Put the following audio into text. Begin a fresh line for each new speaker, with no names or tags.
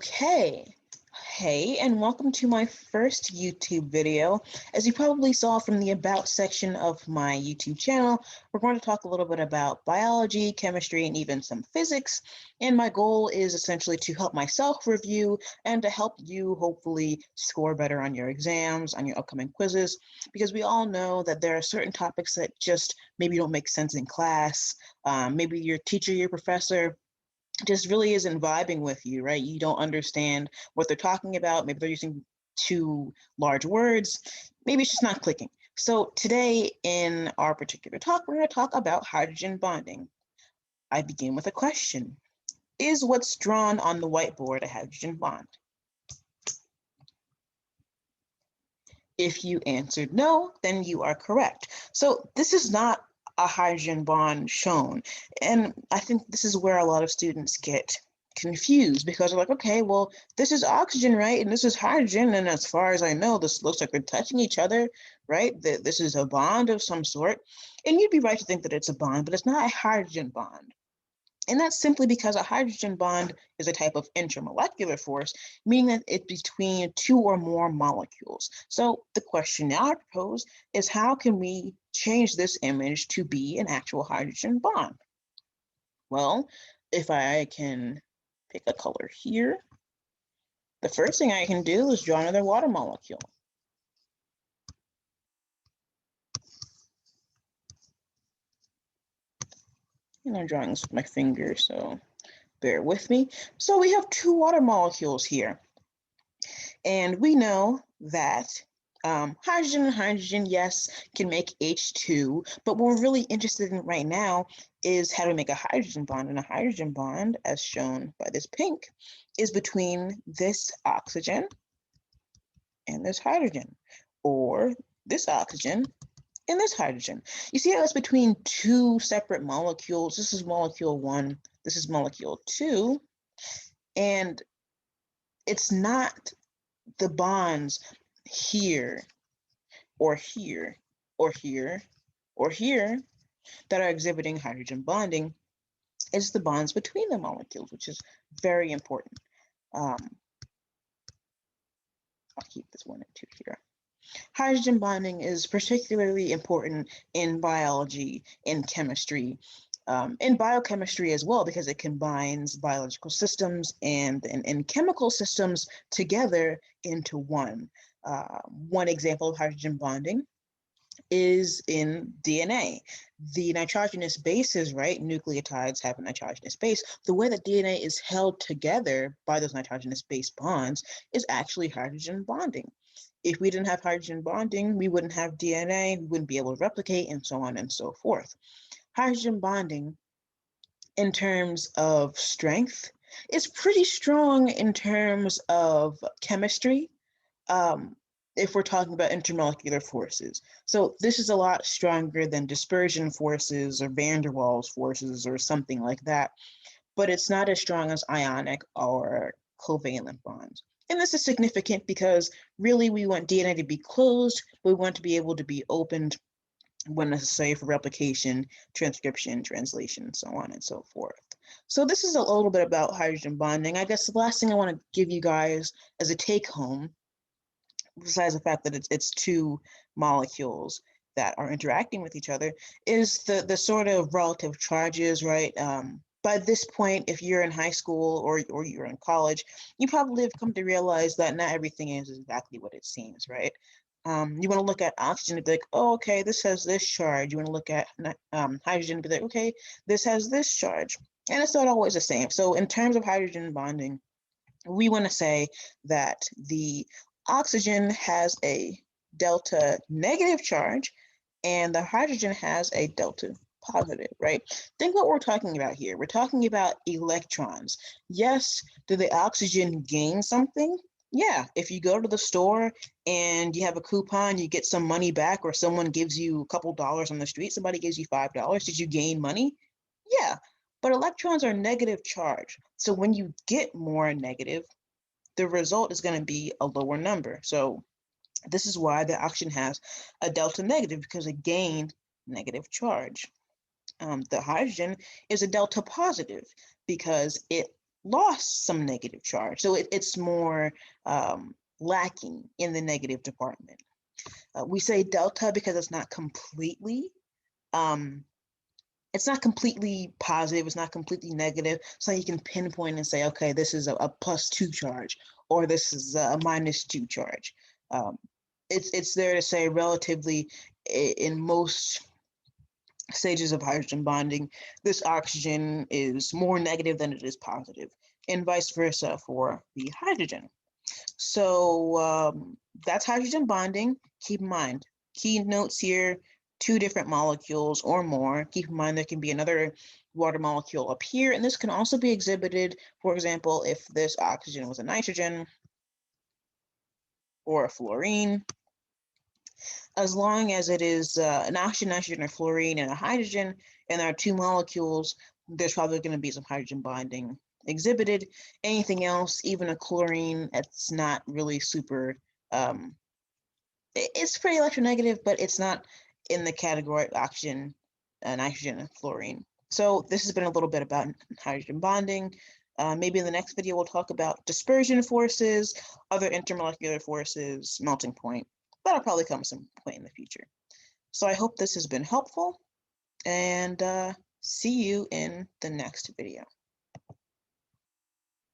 Okay. Hey, and welcome to my first YouTube video. As you probably saw from the About section of my YouTube channel, we're going to talk a little bit about biology, chemistry, and even some physics. And my goal is essentially to help myself review and to help you hopefully score better on your exams, on your upcoming quizzes, because we all know that there are certain topics that just maybe don't make sense in class. Maybe your teacher, your professor, just really isn't vibing with you, right? You don't understand what they're talking about. Maybe they're using too large words. Maybe it's just not clicking. So today in our particular talk, we're going to talk about hydrogen bonding. I begin with a question. Is what's drawn on the whiteboard a hydrogen bond? If you answered no, then you are correct. So this is not a hydrogen bond shown. And I think this is where a lot of students get confused because they're like, okay, well, this is oxygen, right? And this is hydrogen. And as far as I know, this looks like they're touching each other, right? This is a bond of some sort. And you'd be right to think that it's a bond, but it's not a hydrogen bond. And that's simply because a hydrogen bond is a type of intermolecular force, meaning that it's between two or more molecules. So the question now I propose is how can we change this image to be an actual hydrogen bond? Well, if I can pick a color here, the first thing I can do is draw another water molecule. And I'm drawing this with my finger, so bear with me. So we have two water molecules here. And we know that hydrogen and hydrogen, yes, can make H2, but what we're really interested in right now is how to make a hydrogen bond. And a hydrogen bond, as shown by this pink, is between this oxygen and this hydrogen, or this oxygen and this hydrogen. You see how it's between two separate molecules? This is molecule 1, this is molecule 2, and it's not the bonds here or here or here or here that are exhibiting hydrogen bonding. It's the bonds between the molecules, which is very important. I'll keep this 1 and 2 here. Hydrogen bonding is particularly important in biology, in chemistry, in biochemistry as well, because it combines biological systems and chemical systems together into one. One example of hydrogen bonding is in DNA. The nitrogenous bases, right? Nucleotides have a nitrogenous base. The way that DNA is held together by those nitrogenous base bonds is actually hydrogen bonding. If we didn't have hydrogen bonding, we wouldn't have DNA, we wouldn't be able to replicate, and so on and so forth. Hydrogen bonding, in terms of strength, is pretty strong in terms of chemistry. If we're talking about intermolecular forces. So this is a lot stronger than dispersion forces or van der Waals forces or something like that, but it's not as strong as ionic or covalent bonds. And this is significant because really we want DNA to be closed, but we want to be able to be opened when necessary for replication, transcription, translation, and so on and so forth. So this is a little bit about hydrogen bonding. I guess the last thing I want to give you guys as a take home, besides the fact that it's two molecules that are interacting with each other, is the sort of relative charges, right? By this point, if you're in high school or you're in college, you probably have come to realize that not everything is exactly what it seems, right? You want to look at oxygen and be like, oh, okay, this has this charge. You want to look at hydrogen and be like, okay, this has this charge. And it's not always the same. So in terms of hydrogen bonding, we want to say that the oxygen has a delta negative charge and the hydrogen has a delta positive, right? Think what we're talking about here. We're talking about electrons. Yes, do the oxygen gain something? Yeah, if you go to the store and you have a coupon, you get some money back, or someone gives you a couple dollars on the street, somebody gives you $5, did you gain money? Yeah, but electrons are negative charge. So when you get more negative, the result is going to be a lower number. So this is why the oxygen has a delta negative, because it gained negative charge. The hydrogen is a delta positive because it lost some negative charge. So it's more lacking in the negative department. We say delta because it's not completely positive, it's not completely negative. So you can pinpoint and say, okay, this is a +2 charge, or this is a -2 charge. It's there to say relatively in most stages of hydrogen bonding, this oxygen is more negative than it is positive, and vice versa for the hydrogen. So that's hydrogen bonding. Keep in mind, key notes here, 2 different molecules or more. Keep in mind there can be another water molecule up here, and this can also be exhibited, for example, if this oxygen was a nitrogen or a fluorine. As long as it is an oxygen, nitrogen, or fluorine, and a hydrogen, and there are 2 molecules, there's probably going to be some hydrogen bonding exhibited. Anything else, even a chlorine, it's not really super, it's pretty electronegative, but it's not in the category of oxygen, nitrogen, and fluorine. So this has been a little bit about hydrogen bonding. Maybe in the next video, we'll talk about dispersion forces, other intermolecular forces, melting point. That'll probably come some point in the future. So I hope this has been helpful, and see you in the next video.